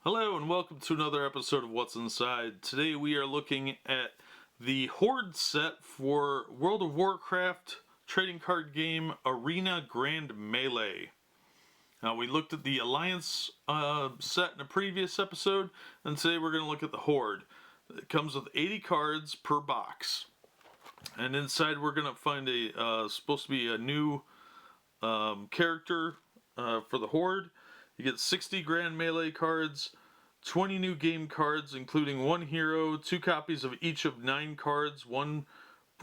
Hello and welcome to another episode of What's Inside. Today we are looking at the Horde set for World of Warcraft trading card game Arena Grand Melee. Now we looked at the Alliance set in a previous episode, and today we're going to look at the Horde. It comes with 80 cards per box. And inside we're going to find supposed to be a new character for the Horde. You get 60 Grand Melee cards, 20 new game cards, including one hero, 2 copies of each of 9 cards, one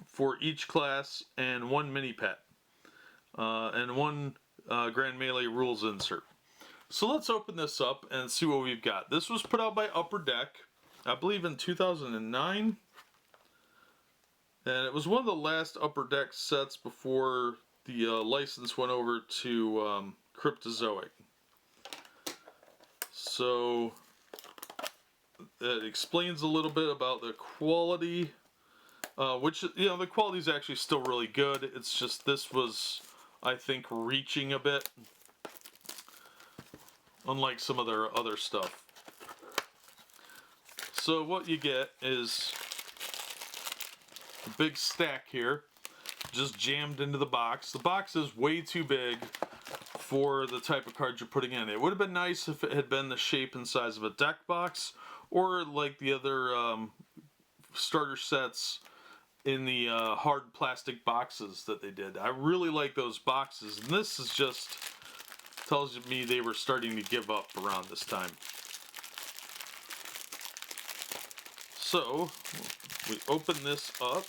for each class, and one mini pet, and one Grand Melee rules insert. So let's open this up and see what we've got. This was put out by Upper Deck, I believe in 2009. And it was one of the last Upper Deck sets before the license went over to Cryptozoic. So it explains a little bit about the quality, which, the quality is actually still really good. It's just this was, I think, reaching a bit, unlike some of their other stuff. So what you get is a big stack here, just jammed into the box. The box is way too big for the type of cards you're putting in. It would have been nice if it had been the shape and size of a deck box, or like the other starter sets in the hard plastic boxes that they did. I really like those boxes, and this is just tells me they were starting to give up around this time. So we open this up,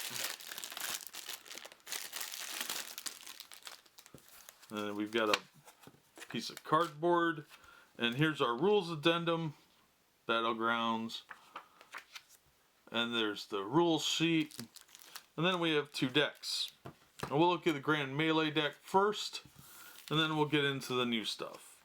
and we've got a piece of cardboard, and here's our rules addendum, battlegrounds, and there's the rules sheet, and then we have 2 decks. And we'll look at the Grand Melee deck first, and then we'll get into the new stuff.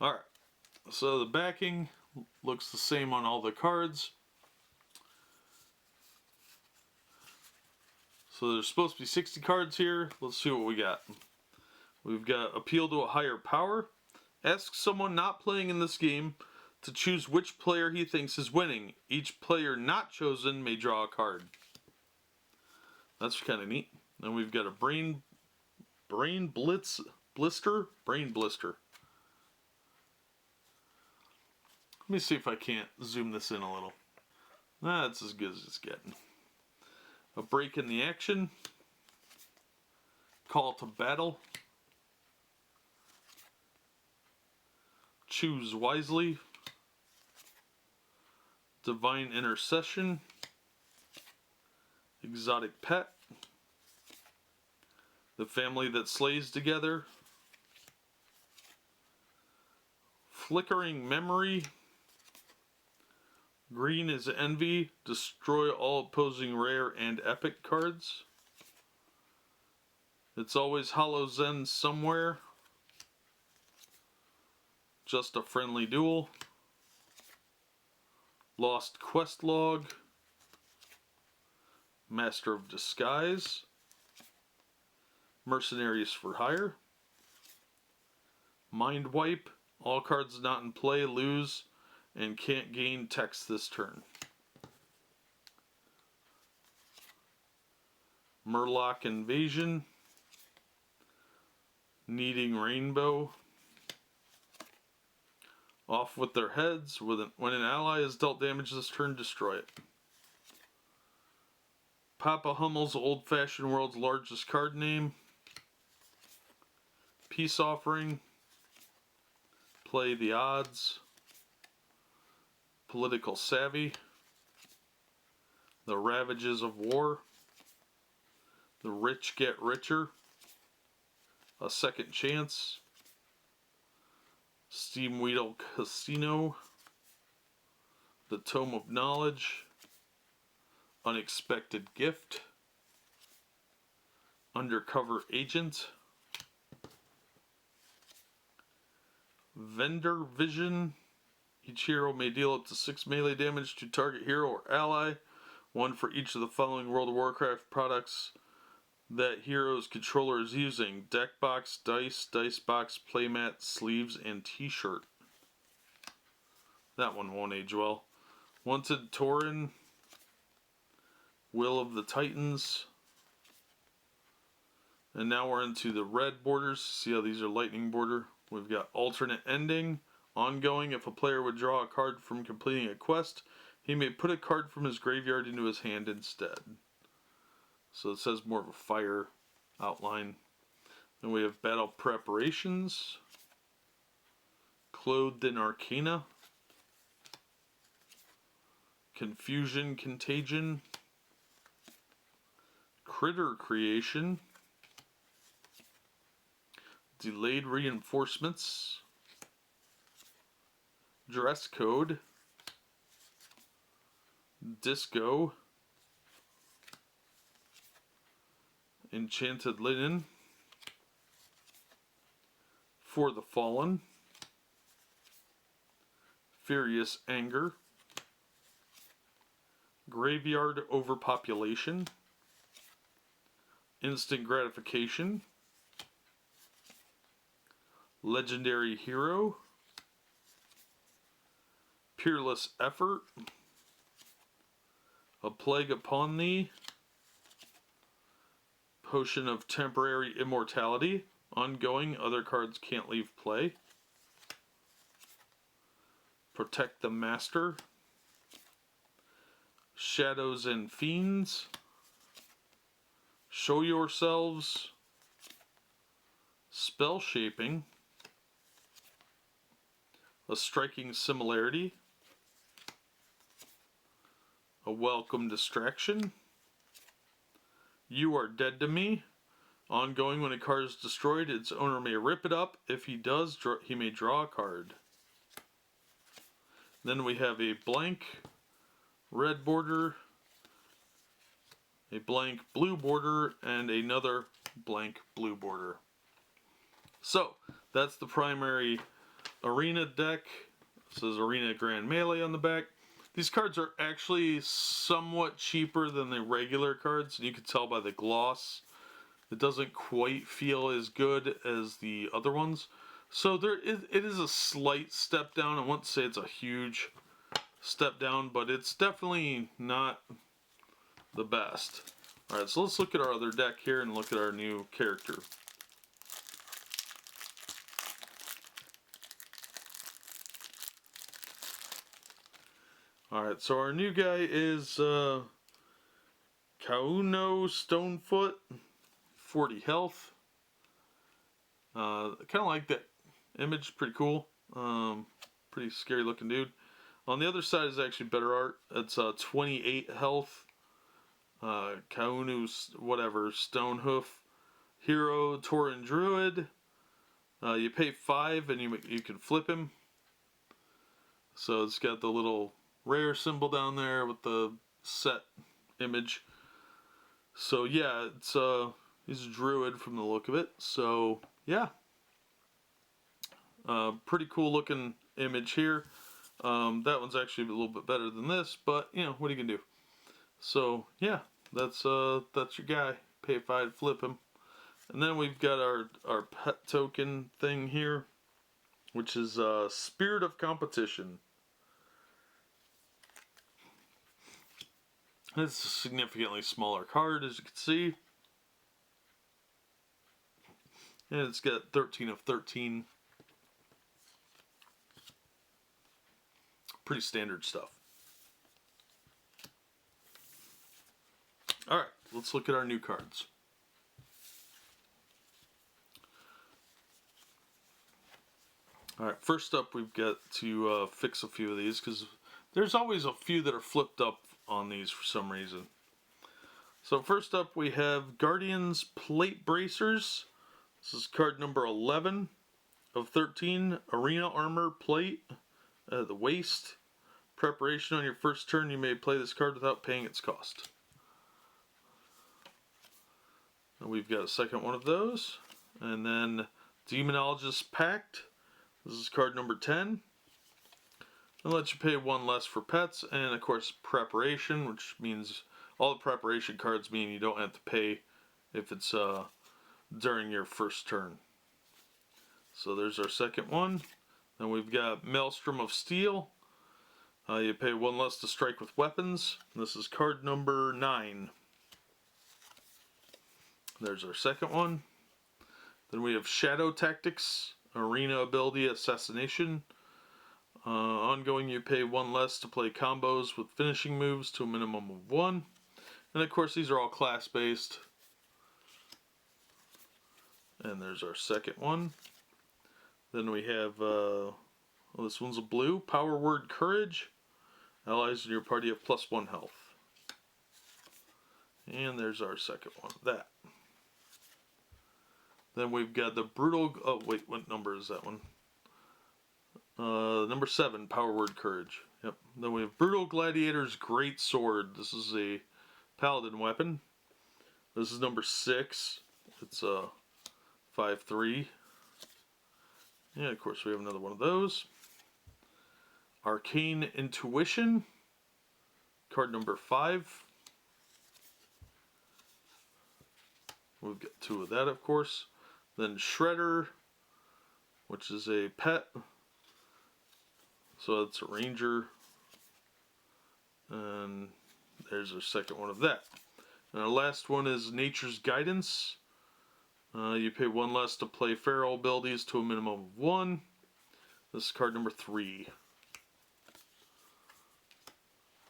Alright, so the backing looks the same on all the cards. So there's supposed to be 60 cards here. Let's see what we got. We've got appeal to a higher power. Ask someone not playing in this game to choose which player he thinks is winning. Each player not chosen may draw a card. That's kind of neat. Then we've got a brain blister. Let me see if I can't zoom this in a little. That's as good as it's getting. A break in the action. Call to battle. Choose wisely. Divine intercession. Exotic pet. The family that slays together. Flickering memory. Green is envy. Destroy all opposing rare and epic cards. It's always Hollow Zen somewhere. Just a friendly duel. Lost quest log. Master of Disguise. Mercenaries for hire. Mind wipe. All cards not in play lose and can't gain text this turn. Murloc Invasion. Needing Rainbow. Off with their heads. When an ally is dealt damage this turn, destroy it. Papa Hummel's Old Fashioned World's Largest Card Name. Peace Offering. Play the Odds. Political Savvy. The Ravages of War. The Rich Get Richer. A Second Chance. Steamweedle Casino. The Tome of Knowledge. Unexpected Gift. Undercover Agent. Vendor Vision. Each hero may deal up to 6 melee damage to target hero or ally, 1 for each of the following World of Warcraft products that hero's controller is using. Deck box, dice, dice box, playmat, sleeves, and t-shirt. That one won't age well. Wanted Tauren. Will of the Titans. And now we're into the red borders. See how these are lightning border? We've got alternate ending. Ongoing, if a player would draw a card from completing a quest, he may put a card from his graveyard into his hand instead. So it says more of a fire outline. Then we have battle preparations. Clothed in Arcana. Confusion Contagion. Critter Creation. Delayed Reinforcements. Dress Code. Disco. Enchanted Linen. For the Fallen. Furious Anger. Graveyard Overpopulation. Instant Gratification. Legendary Hero. Peerless Effort. A Plague Upon Thee. Potion of Temporary Immortality. Ongoing, other cards can't leave play. Protect the Master. Shadows and Fiends. Show Yourselves. Spell Shaping. A Striking Similarity. A Welcome Distraction. You Are Dead to Me. Ongoing, when a card is destroyed, its owner may rip it up. If he does, he may draw a card. Then we have a blank red border, a blank blue border, and another blank blue border. So, that's the primary Arena deck. It says Arena Grand Melee on the back. These cards are actually somewhat cheaper than the regular cards, and you can tell by the gloss. It doesn't quite feel as good as the other ones. So it is a slight step down. I won't say it's a huge step down, but it's definitely not the best. Alright, so let's look at our other deck here and look at our new character. Alright, so our new guy is Kauno Stonefoot, 40 health. Kind of like that image, pretty cool. Pretty scary looking dude. On the other side is actually better art. It's 28 health. Kaunu's whatever, Stonehoof hero, Tauren Druid. You pay 5 and you can flip him. So it's got the little rare symbol down there with the set image. So yeah, it's he's a druid from the look of it. So yeah, pretty cool looking image here. That one's actually a little bit better than this, but you know, what are you gonna do? So yeah, that's your guy. Pay 5, flip him. And then we've got our pet token thing here, which is Spirit of Competition. It's a significantly smaller card, as you can see. And it's got 13 of 13. Pretty standard stuff. Alright, let's look at our new cards. Alright, first up we've got to fix a few of these, because there's always a few that are flipped up on these for some reason. So first up we have Guardian's Plate Bracers. This is card number 11 of 13. Arena Armor Plate at the waist. Preparation: on your first turn you may play this card without paying its cost. And we've got a second one of those. And then Demonologist's Pact. This is card number 10. And lets you pay 1 less for pets. And of course Preparation, which means all the preparation cards mean you don't have to pay if it's during your first turn. So there's our second one. Then we've got Maelstrom of Steel. You pay 1 less to strike with weapons. This is card number 9. There's our second one. Then we have Shadow Tactics, Arena Ability Assassination. Ongoing, you pay 1 less to play combos with finishing moves to a minimum of 1. And of course, these are all class based. And there's our second one. Then we have, this one's a blue, Power Word Courage. Allies in your party have +1 health. And there's our second one of that. Then we've got the Brutal, oh wait, what number is that one? Number 7, Power Word Courage. Yep. Then we have Brutal Gladiator's Great Sword. This is a Paladin weapon. This is number 6. It's a 5/3. Yeah, of course we have another one of those. Arcane Intuition. Card number 5. We've got 2 of that, of course. Then Shredder, which is a pet. So that's a ranger. And there's our second one of that. And our last one is Nature's Guidance. You pay 1 less to play feral abilities to a minimum of 1. This is card number 3.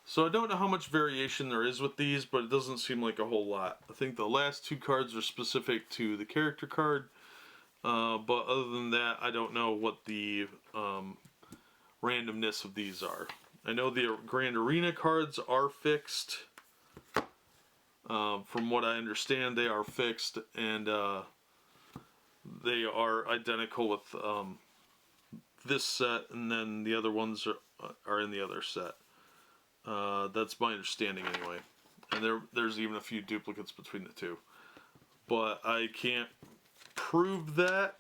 So I don't know how much variation there is with these, but it doesn't seem like a whole lot. I think the last 2 cards are specific to the character card. But other than that, I don't know what the randomness of these are. I know the Grand Arena cards are fixed. From what I understand, they are fixed, and they are identical with this set, and then the other ones are in the other set. That's my understanding anyway. And there's even a few duplicates between the 2. But I can't prove that.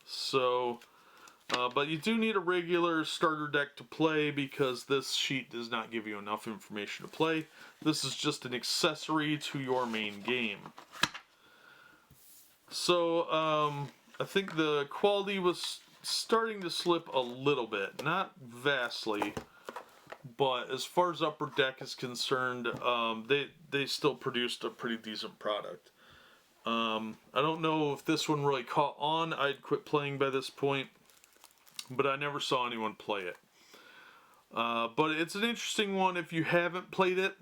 So, but you do need a regular starter deck to play, because this sheet does not give you enough information to play. This is just an accessory to your main game. So, I think the quality was starting to slip a little bit. Not vastly. But as far as Upper Deck is concerned, they still produced a pretty decent product. I don't know if this one really caught on. I'd quit playing by this point, but I never saw anyone play it. But it's an interesting one. If you haven't played it,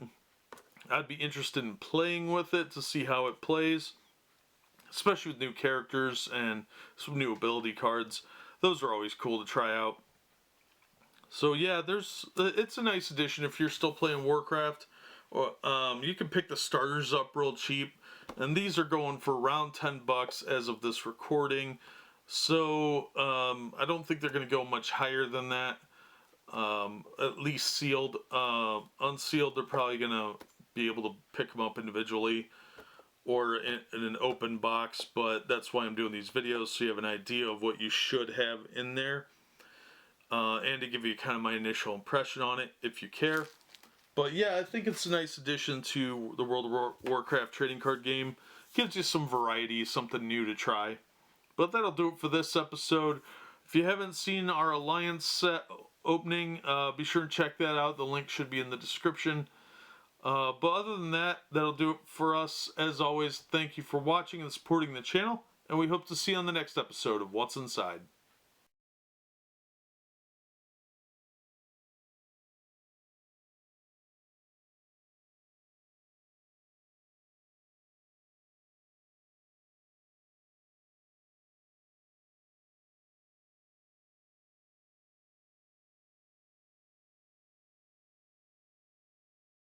I'd be interested in playing with it to see how it plays, especially with new characters and some new ability cards. Those are always cool to try out. So yeah, it's a nice addition if you're still playing Warcraft. Or you can pick the starters up real cheap, and these are going for around $10 as of this recording. So I don't think they're going to go much higher than that. At least sealed. Unsealed, they're probably going to be able to pick them up individually or in an open box. But that's why I'm doing these videos, so you have an idea of what you should have in there. And to give you kind of my initial impression on it, if you care. But yeah, I think it's a nice addition to the World of Warcraft trading card game. Gives you some variety, something new to try. But that'll do it for this episode. If you haven't seen our Alliance set opening, be sure to check that out. The link should be in the description. But other than that, that'll do it for us. As always, thank you for watching and supporting the channel. And we hope to see you on the next episode of What's Inside.